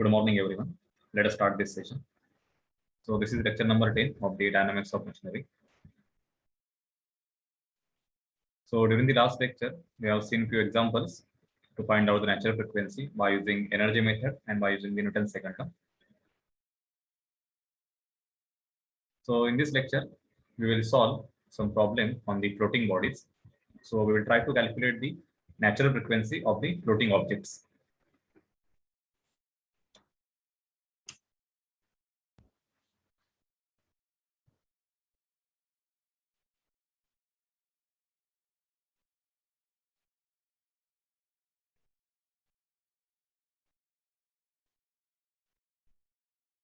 Good morning, everyone. Let us start this session. So this is lecture number 10 of the dynamics of machinery. So during the last lecture, we have seen few examples to find out the natural frequency by using energy method and by using the Newton's second law. So in this lecture, we will solve some problem on the floating bodies. So we will try to calculate the natural frequency of the floating objects.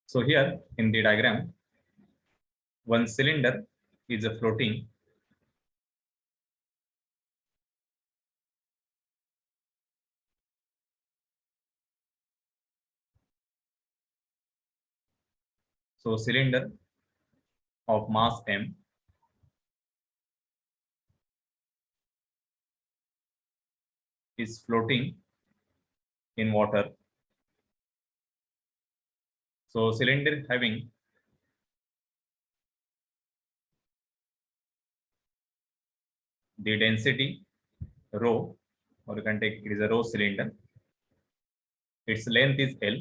So here in the diagram, one cylinder is a floating . So cylinder of mass m is floating in water. So cylinder having the density rho, or you can take it is a rho cylinder. Its length is L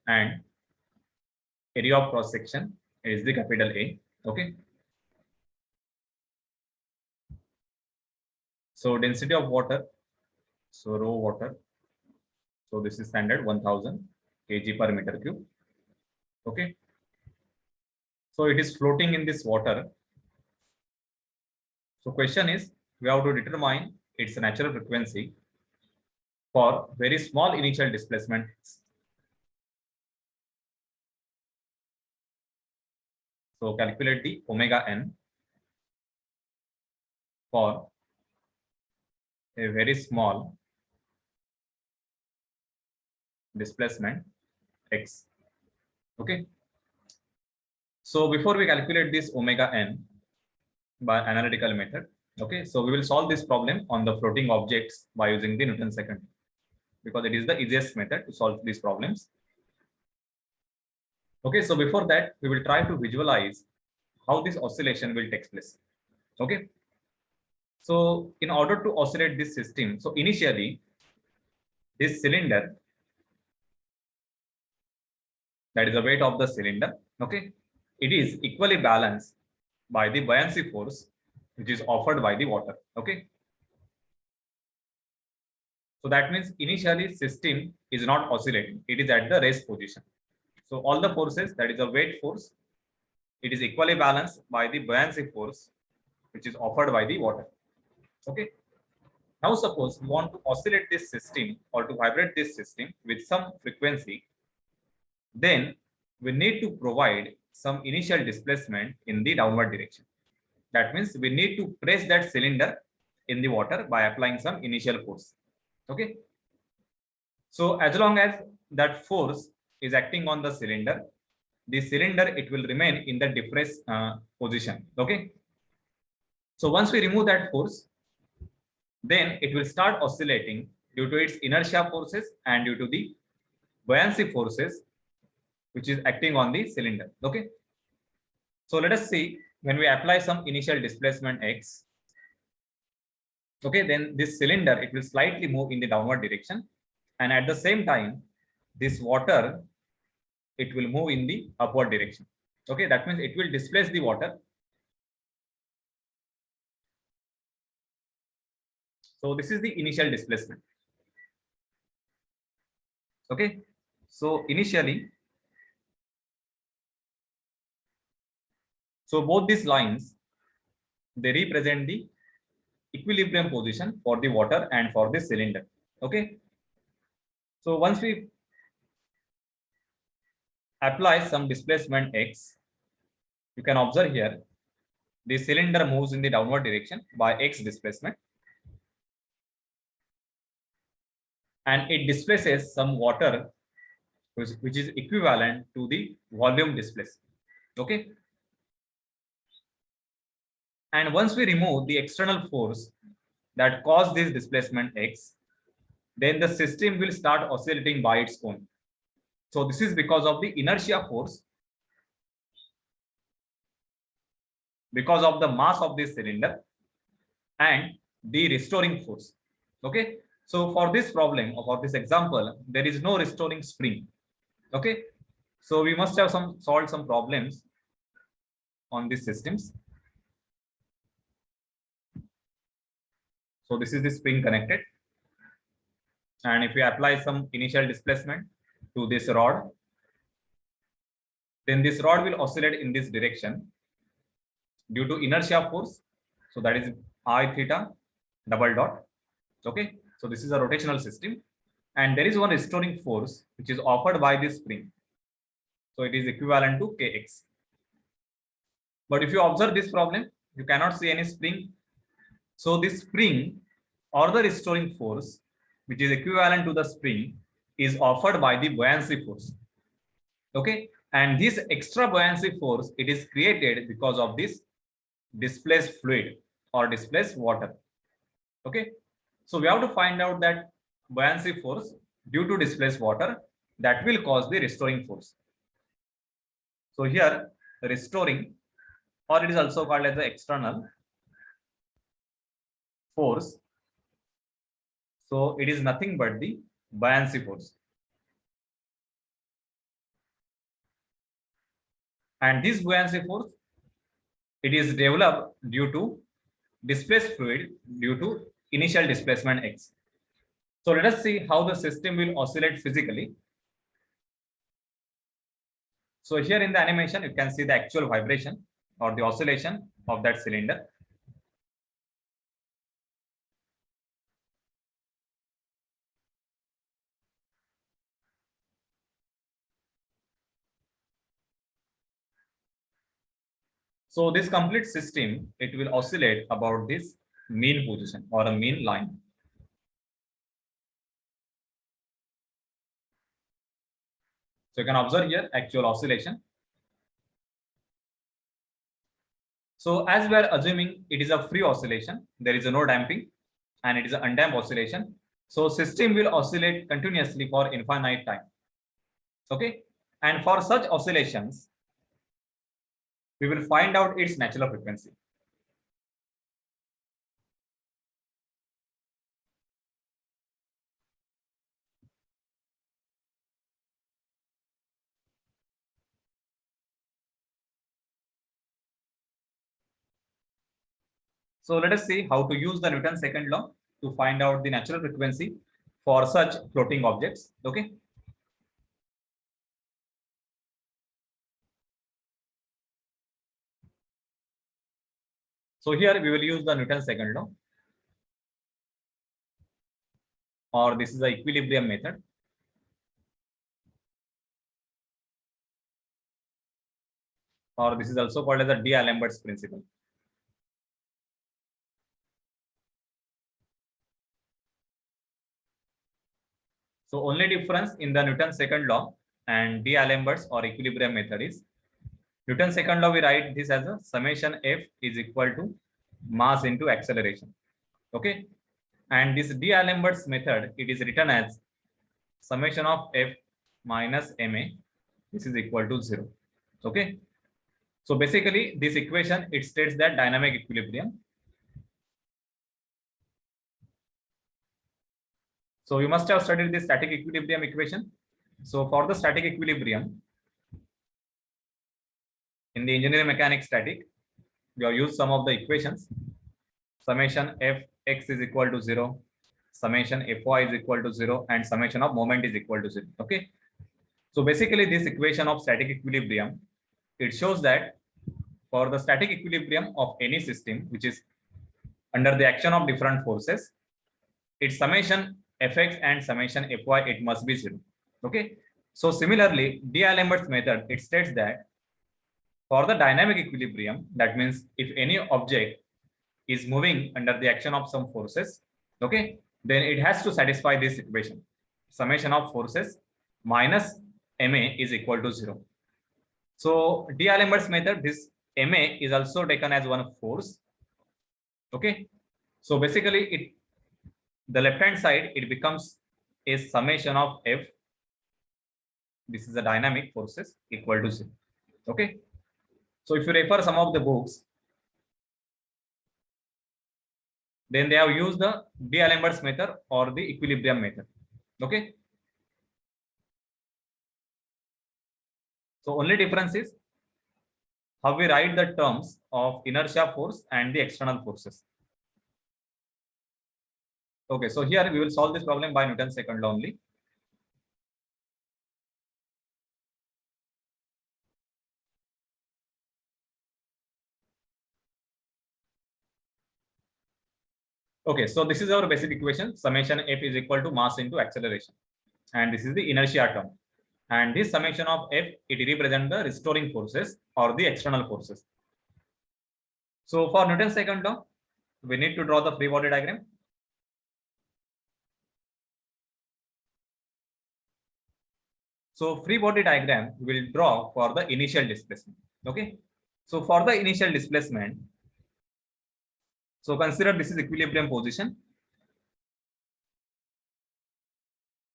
and area of cross section is the capital A. Okay. So density of water, so rho water. So this is standard 1000 kg per meter cube. Okay. So it is floating in this water. So question is, we have to determine its natural frequency for very small initial displacement. So calculate the omega n for a very small displacement x. Okay. So before we calculate this omega n by analytical method, okay, so we will solve this problem on the floating objects by using the Newton's second, because it is the easiest method to solve these problems. Okay, so before that, we will try to visualize how this oscillation will take place. Okay. So in order to oscillate this system, so initially this cylinder, that is the weight of the cylinder, okay, it is equally balanced by the buoyancy force which is offered by the water. Okay. So that means initially system is not oscillating, it is at the rest position. So all the forces, that is a weight force, it is equally balanced by the buoyancy force which is offered by the water. Okay. Now suppose we want to oscillate this system or to vibrate this system with some frequency, then we need to provide some initial displacement in the downward direction. That means we need to press that cylinder in the water by applying some initial force. Okay. So as long as that force is acting on the cylinder, it will remain in the depressed position. Okay. So once we remove that force, then it will start oscillating due to its inertia forces and due to the buoyancy forces which is acting on the cylinder. Okay. So let us see, when we apply some initial displacement x, okay, then this cylinder, it will slightly move in the downward direction, and at the same time this water, it will move in the upward direction. Okay, that means it will displace the water. So this is the initial displacement. Okay, so initially, so both these lines, they represent the equilibrium position for the water and for the cylinder. Okay. So once we apply some displacement x, you can observe here the cylinder moves in the downward direction by x displacement, and it displaces some water which is equivalent to the volume displacement. Okay. And once we remove the external force that caused this displacement x, then the system will start oscillating by its own. So this is because of the inertia force, because of the mass of this cylinder and the restoring force. Okay. So for this problem or for this example, there is no restoring spring. Okay. So we must have solved some problems on these systems. So this is the spring connected. And if we apply some initial displacement to this rod, then this rod will oscillate in this direction due to inertia force. So that is I theta double dot. Okay. So this is a rotational system. And there is one restoring force which is offered by this spring. So it is equivalent to Kx. But if you observe this problem, you cannot see any spring. So this spring or the restoring force, which is equivalent to the spring, is offered by the buoyancy force. Okay. And this extra buoyancy force, it is created because of this displaced fluid or displaced water. Okay. So we have to find out that buoyancy force due to displaced water that will cause the restoring force. So here restoring, or it is also called as the external force. So it is nothing but the buoyancy force. And this buoyancy force, it is developed due to displaced fluid due to initial displacement x. So let us see how the system will oscillate physically. So here in the animation, you can see the actual vibration or the oscillation of that cylinder. So this complete system, it will oscillate about this mean position or a mean line. So you can observe here actual oscillation. So as we are assuming it is a free oscillation, there is no damping and it is an undamped oscillation. So system will oscillate continuously for infinite time. Okay. And for such oscillations, we will find out its natural frequency. So let us see how to use the Newton's second law to find out the natural frequency for such floating objects. Okay. So here we will use the Newton's second law, or this is the equilibrium method. Or this is also called as the D'Alembert's principle. So only difference in the Newton's second law and D'Alembert's or equilibrium method is Newton's second law, we write this as a summation F is equal to mass into acceleration. Okay. And this D'Alembert's method, it is written as summation of F minus ma. This is equal to 0. Okay. So basically this equation, it states that dynamic equilibrium. So you must have studied the static equilibrium equation. So for the static equilibrium, in the engineering mechanics static, we have used some of the equations. Summation Fx is equal to 0, summation Fy is equal to 0, and summation of moment is equal to 0. Okay. So basically this equation of static equilibrium, it shows that for the static equilibrium of any system which is under the action of different forces, its summation Fx and summation Fy, it must be 0. Okay. So similarly, D'Alembert's method, it states that for the dynamic equilibrium, that means if any object is moving under the action of some forces, okay, then it has to satisfy this equation. Summation of forces minus ma is equal to 0. So D'Alembert's method, this ma is also taken as one force. Okay. So basically the left hand side, it becomes a summation of F this is the dynamic forces equal to 0. Okay. So if you refer some of the books, then they have used the D'Alembert's method or the equilibrium method. Okay. So only difference is how we write the terms of inertia force and the external forces. Okay, so here we will solve this problem by Newton's second law only. Okay, so this is our basic equation. Summation F is equal to mass into acceleration. And this is the inertia term. And this summation of F, it represents the restoring forces or the external forces. So for Newton's second law, we need to draw the free body diagram. So free body diagram will draw for the initial displacement. Okay. So for the initial displacement, so consider this is equilibrium position.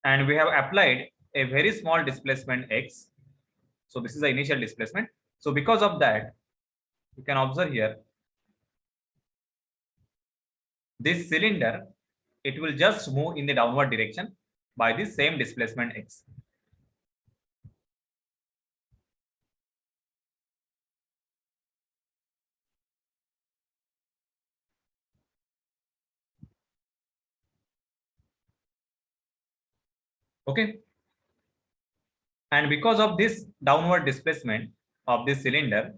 And we have applied a very small displacement x. So this is the initial displacement. So because of that, you can observe here, this cylinder, it will just move in the downward direction by the same displacement x. Okay. And because of this downward displacement of this cylinder,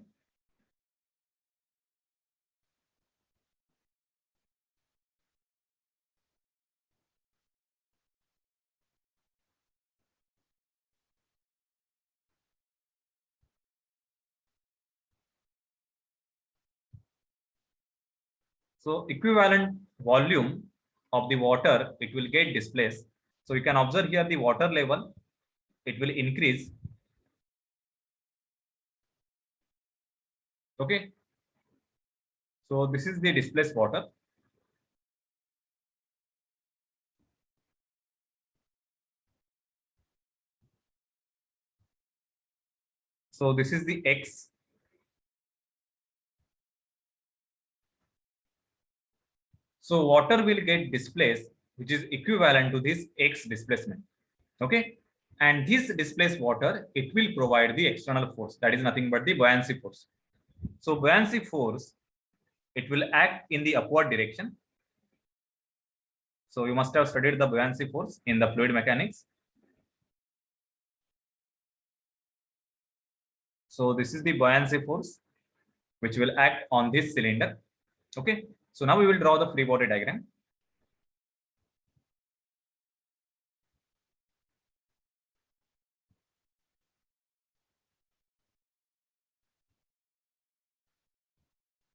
so equivalent volume of the water, it will get displaced. So you can observe here the water level, it will increase. Okay. So this is the displaced water. So this is the x. So water will get displaced, which is equivalent to this x displacement. Okay. And this displaced water, it will provide the external force. That is nothing but the buoyancy force. So buoyancy force, it will act in the upward direction. So you must have studied the buoyancy force in the fluid mechanics. So this is the buoyancy force, which will act on this cylinder. Okay. So now we will draw the free body diagram.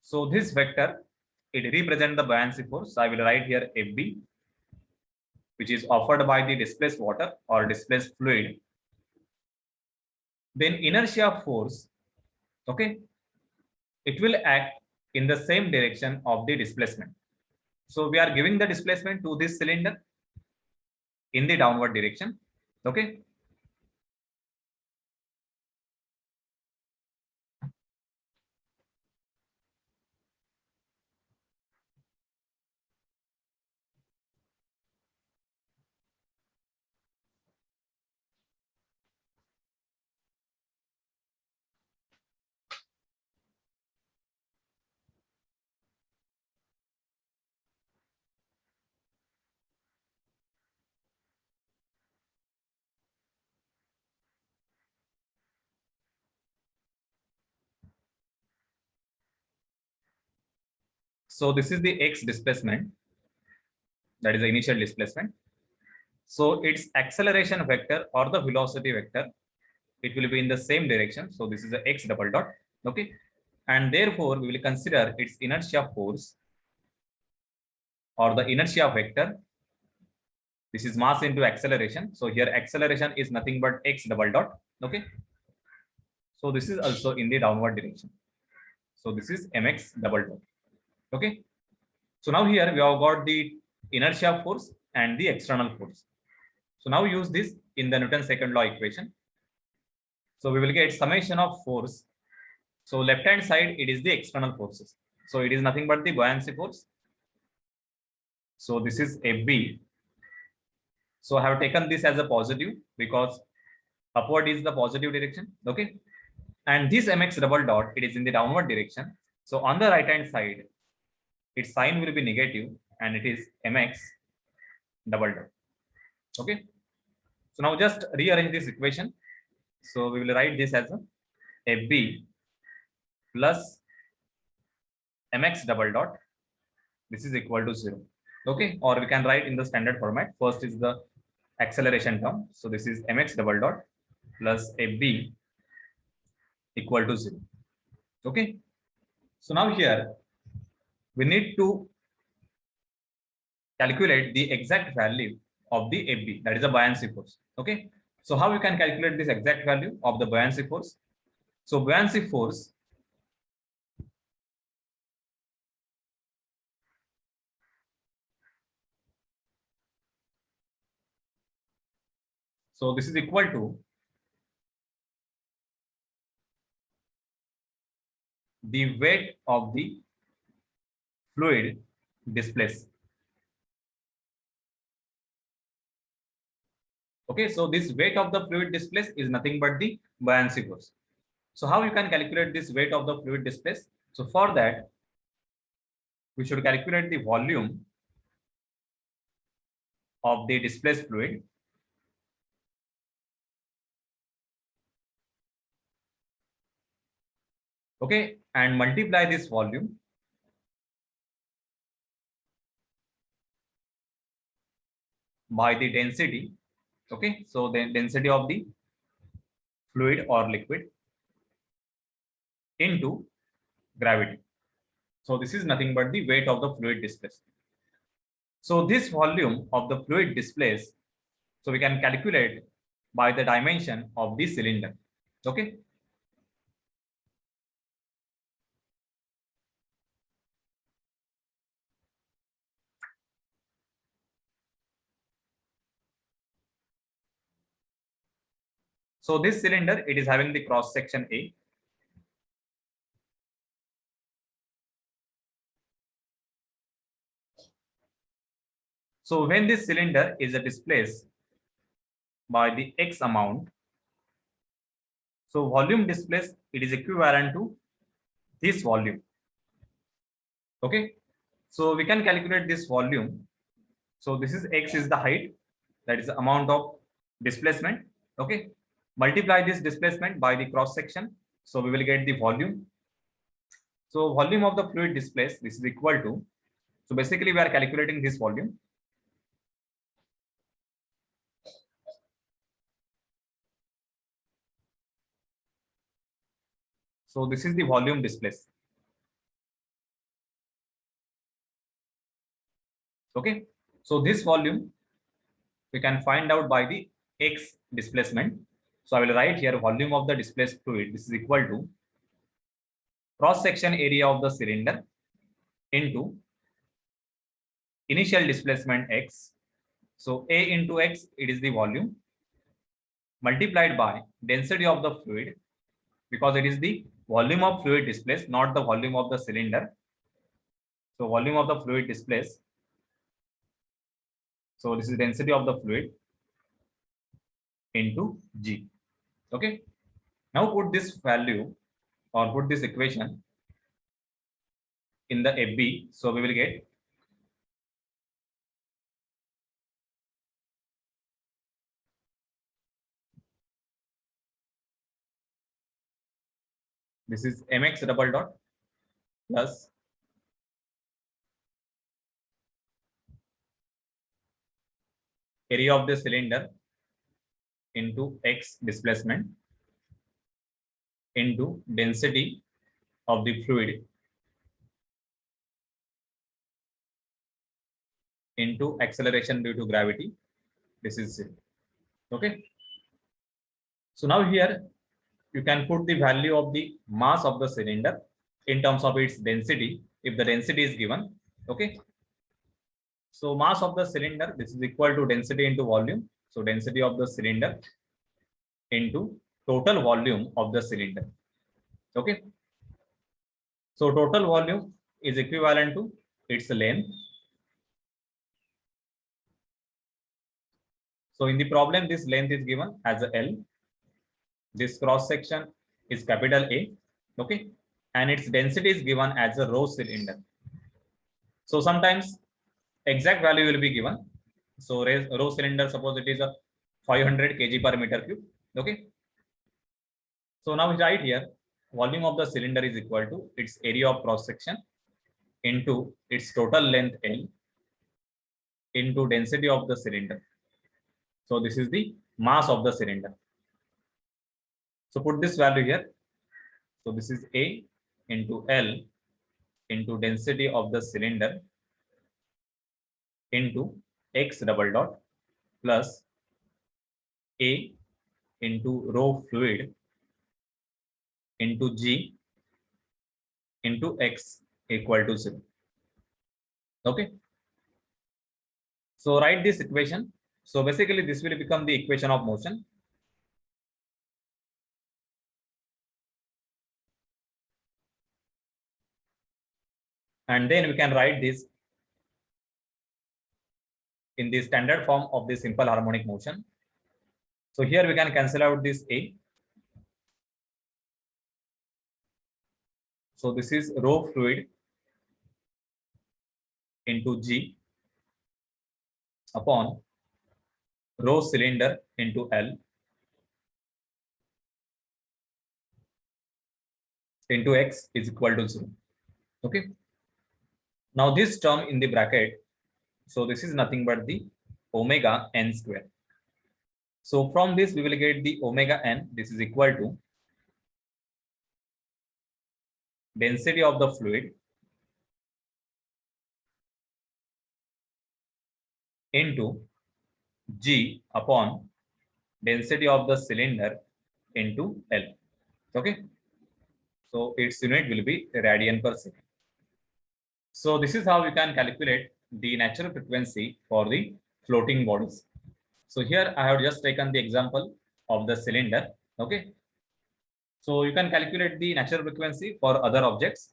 So this vector, it represents the buoyancy force. I will write here FB, which is offered by the displaced water or displaced fluid. Then inertia force, okay, it will act in the same direction of the displacement. So we are giving the displacement to this cylinder in the downward direction. Okay. So this is the x displacement, that is the initial displacement. So its acceleration vector or the velocity vector, it will be in the same direction. So this is the x double dot. Okay. And therefore we will consider its inertia force or the inertia vector. This is mass into acceleration. So here acceleration is nothing but x double dot. Okay. So this is also in the downward direction. So this is mx double dot. Okay. So now here we have got the inertia force and the external force. So now use this in the Newton's second law equation. So we will get summation of force. So left hand side, it is the external forces. So it is nothing but the buoyancy force. So this is FB. So I have taken this as a positive because upward is the positive direction. Okay. And this mx double dot, it is in the downward direction. So on the right hand side, its sign will be negative and it is mx double dot. Okay. So now just rearrange this equation. So we will write this as a FB plus mx double dot. This is equal to 0. Okay. Or we can write in the standard format. First is the acceleration term. So this is mx double dot plus FB equal to 0. Okay. So now here we need to calculate the exact value of the FB, that is the buoyancy force. Okay. So how we can calculate this exact value of the buoyancy force? So buoyancy force, so this is equal to the weight of the fluid displaced. Okay, so this weight of the fluid displaced is nothing but the buoyancy force. So how you can calculate this weight of the fluid displaced? So for that, we should calculate the volume of the displaced fluid. Okay, and multiply this volume by the density. Okay, so the density of the fluid or liquid into gravity. So this is nothing but the weight of the fluid displaced. So this volume of the fluid displaced, so we can calculate by the dimension of the cylinder. Okay. So this cylinder, it is having the cross section A. So when this cylinder is displaced by the X amount, so volume displaced, it is equivalent to this volume. Okay. So we can calculate this volume. So this is X is the height, that is the amount of displacement. Okay. Multiply this displacement by the cross section. So we will get the volume. So volume of the fluid displaced, this is equal to, so basically we are calculating this volume. So this is the volume displaced. Okay. So this volume we can find out by the X displacement. So I will write here volume of the displaced fluid. This is equal to cross section area of the cylinder into initial displacement X. So A into X, it is the volume multiplied by density of the fluid, because it is the volume of fluid displaced, not the volume of the cylinder. So volume of the fluid displaced. So this is density of the fluid into G. Okay. Now put this value or put this equation in the FB. So we will get this is mx double dot plus area of the cylinder into X displacement into density of the fluid into acceleration due to gravity. This is it. Okay. So now here you can put the value of the mass of the cylinder in terms of its density, if the density is given. Okay. So mass of the cylinder, this is equal to density into volume. So density of the cylinder into total volume of the cylinder. Okay. So total volume is equivalent to its length. So in the problem, this length is given as a L. This cross section is capital A. Okay. And its density is given as a rho cylinder. So sometimes exact value will be given. So rho cylinder, suppose it is a 500 kg per meter cube. Okay. So now we write here, volume of the cylinder is equal to its area of cross section into its total length L into density of the cylinder. So this is the mass of the cylinder. So put this value here. So this is A into L into density of the cylinder into X double dot plus A into rho fluid into G into X equal to 0. Okay. So write this equation. So basically this will become the equation of motion. And then we can write this in the standard form of the simple harmonic motion. So here we can cancel out this A. So this is rho fluid into G upon rho cylinder into L into X is equal to 0. Okay. Now this term in the bracket, so this is nothing but the omega n square. So from this we will get the omega n. This is equal to density of the fluid into G upon density of the cylinder into L. Okay. So its unit will be radian per second. So this is how we can calculate the natural frequency for the floating bodies. So here I have just taken the example of the cylinder. Okay. So you can calculate the natural frequency for other objects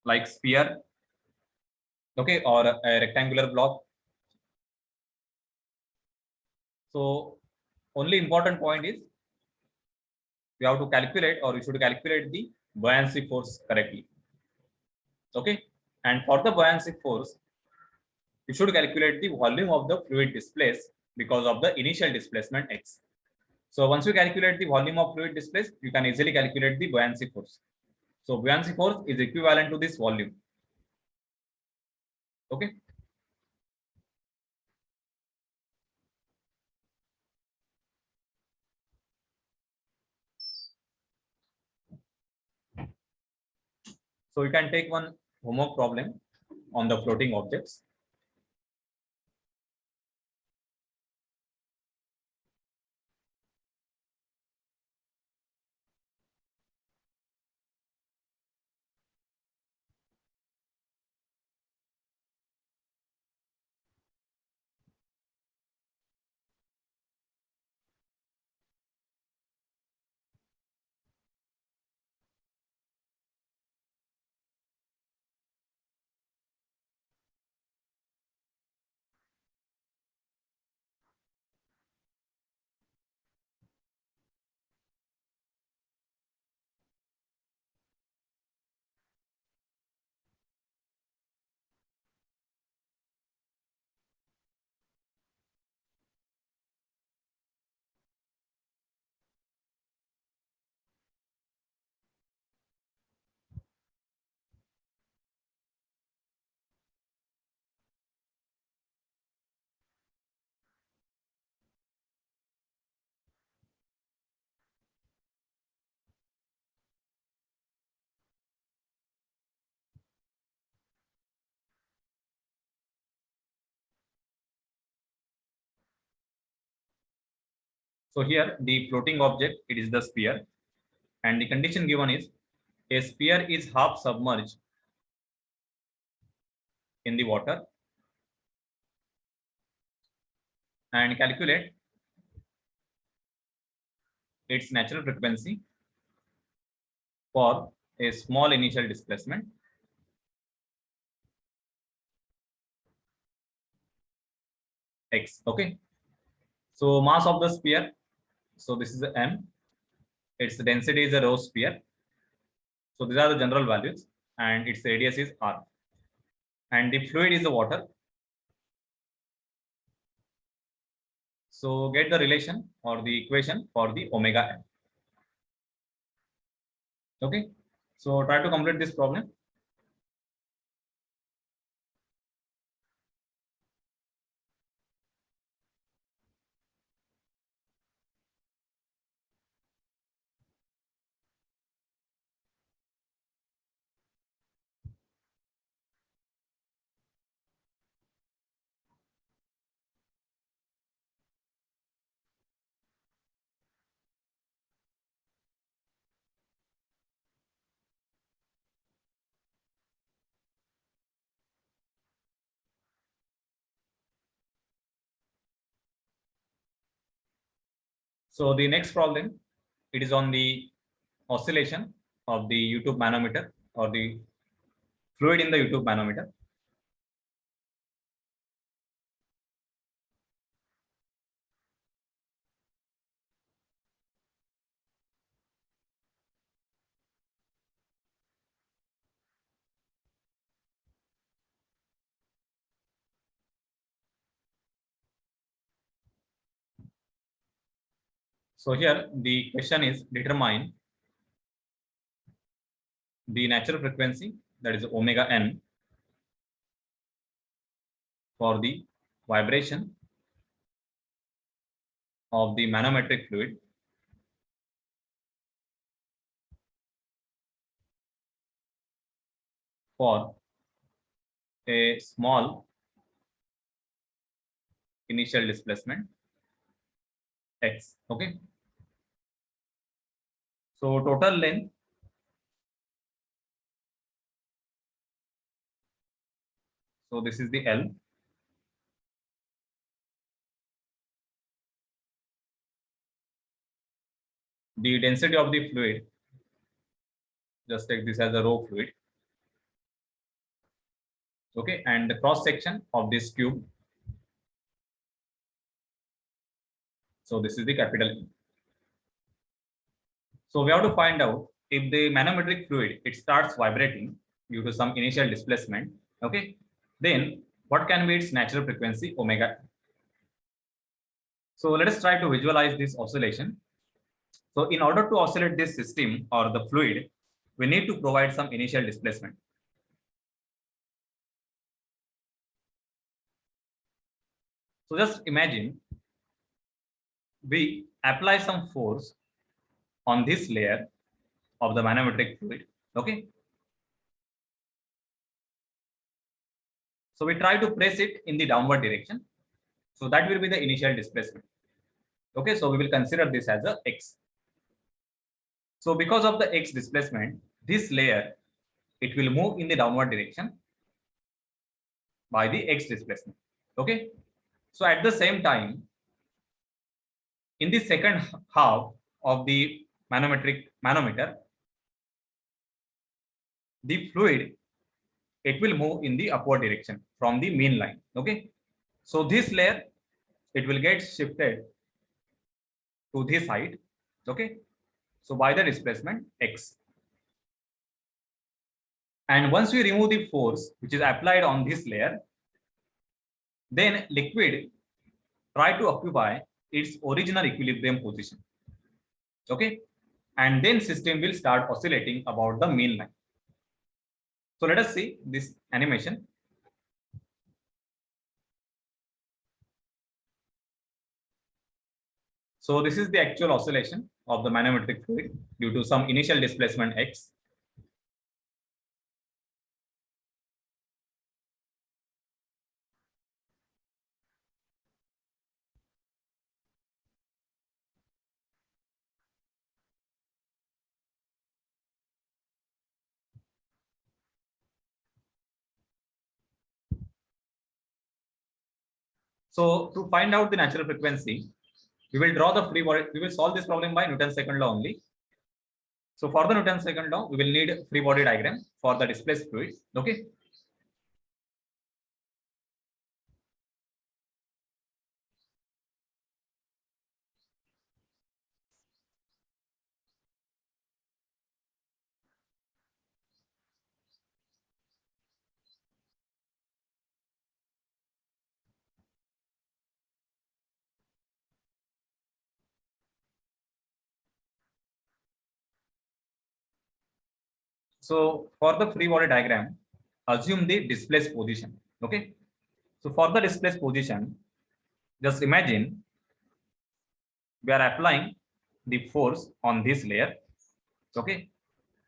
like sphere, okay, or a rectangular block. So only important point is you have to calculate, or you should calculate the buoyancy force correctly. Okay. And for the buoyancy force, you should calculate the volume of the fluid displaced because of the initial displacement x. So once you calculate the volume of fluid displaced, you can easily calculate the buoyancy force. So buoyancy force is equivalent to this volume. Okay. So you can take one homework problem on the floating objects. So here the floating object, it is the sphere, and the condition given is a sphere is half submerged in the water, and calculate its natural frequency for a small initial displacement x. Okay. So mass of the sphere. So this is a m. Its density is a rho sphere. So these are the general values, and its radius is r. And the fluid is the water. So get the relation or the equation for the omega m. Okay. So try to complete this problem. So the next problem, it is on the oscillation of the U-tube manometer or the fluid in the U-tube manometer. So here the question is determine the natural frequency, that is omega n, for the vibration of the manometric fluid for a small initial displacement x. Okay. So total length, so this is the L. The density of the fluid, just take this as a rho fluid. Okay, and the cross section of this cube. So this is the capital E. So we have to find out if the manometric fluid, it starts vibrating due to some initial displacement. Okay, then what can be its natural frequency omega. So let us try to visualize this oscillation. So in order to oscillate this system or the fluid, we need to provide some initial displacement. So just imagine we apply some force on this layer of the manometric fluid. Okay. So we try to press it in the downward direction. So that will be the initial displacement. Okay. So we will consider this as a x. So because of the x displacement, this layer, it will move in the downward direction by the x displacement. Okay. So at the same time, in the second half of the manometer, the fluid, it will move in the upward direction from the mean line. Okay. So this layer, it will get shifted to this height. Okay. So by the displacement x. And once we remove the force which is applied on this layer, then liquid try to occupy its original equilibrium position. Okay. And then system will start oscillating about the mean line. So let us see this animation. So this is the actual oscillation of the manometric fluid due to some initial displacement x. So to find out the natural frequency, We will draw the free body. We will solve this problem by Newton's second law only. So for the Newton's second law, we will need free body diagram for the displaced fluid. Okay. So for the free body diagram, assume the displaced position. Okay. So for the displaced position, just imagine we are applying the force on this layer. Okay.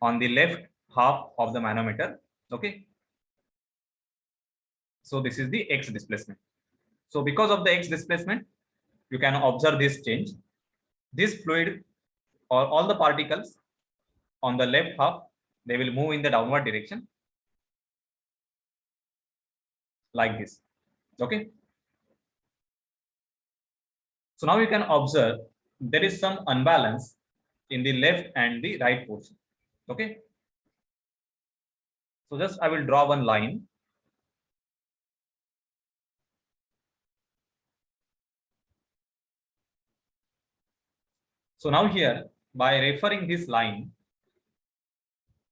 On the left half of the manometer. Okay. So this is the X displacement. So because of the X displacement, you can observe this change. This fluid or all the particles on the left half, they will move in the downward direction like this. Okay. So now you can observe there is some unbalance in the left and the right portion. Okay. So just I will draw one line. So now here, by referring this line,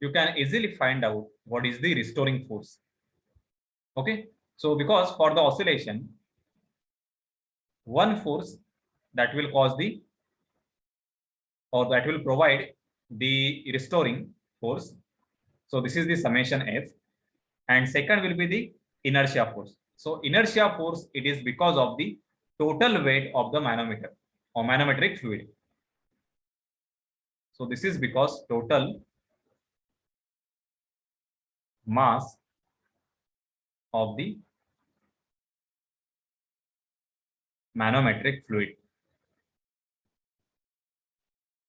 you can easily find out what is the restoring force. Okay. So because for the oscillation, one force that will cause the or that will provide the restoring force. So this is the summation F, and second will be the inertia force. So inertia force, it is because of the total weight of the manometer or manometric fluid. So this is because total mass of the manometric fluid.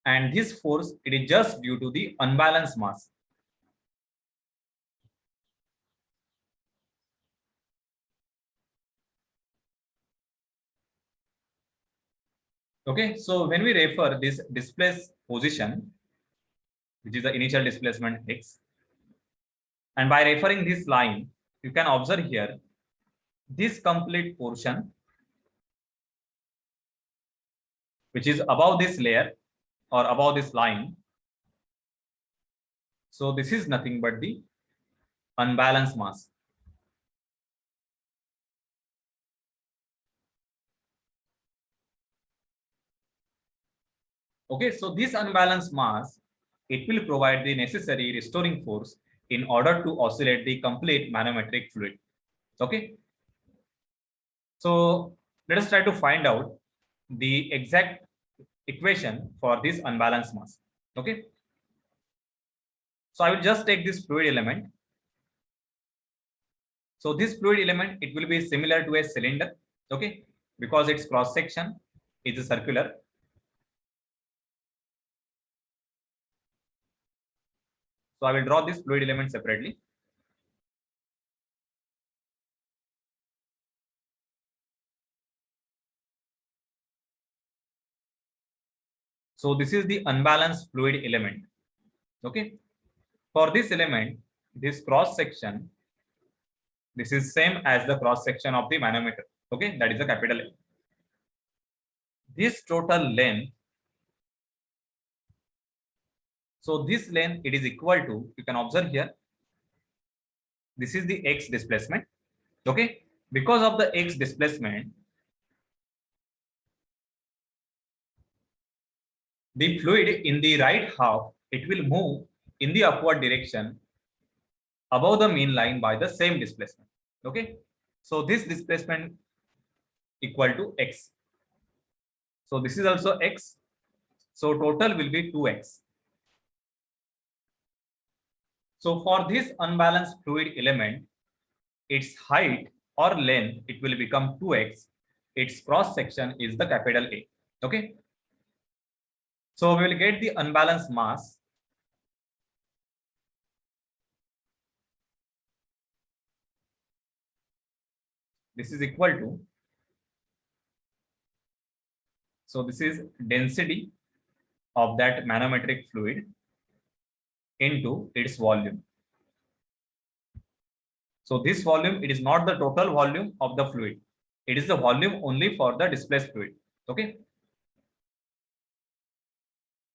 And this force, it is just due to the unbalanced mass. Okay, so when we refer this displaced position, which is the initial displacement X, and by referring this line, you can observe here this complete portion, which is above this layer or above this line. So this is nothing but the unbalanced mass. Okay, so this unbalanced mass, it will provide the necessary restoring force in order to oscillate the complete manometric fluid. Okay, so let us try to find out the exact equation for this unbalanced mass. Okay, so I will just take this fluid element. So this fluid element, it will be similar to a cylinder. Okay, because its cross section is circular. So I will draw this fluid element separately. So this is the unbalanced fluid element. Okay, for this element, this cross section, this is same as the cross section of the manometer. Okay, that is a capital A. This total length, so this length, it is equal to, you can observe here, this is the X displacement. Okay, because of the X displacement, the fluid in the right half, it will move in the upward direction above the mean line by the same displacement. Okay, so this displacement equal to X. So this is also X. So total will be 2X. So for this unbalanced fluid element, its height or length, it will become 2X. Its cross section is the capital A. Okay. So we will get the unbalanced mass. This is equal to, So this is density of that manometric fluid into its volume. So this volume, it is not the total volume of the fluid. It is the volume only for the displaced fluid. Okay.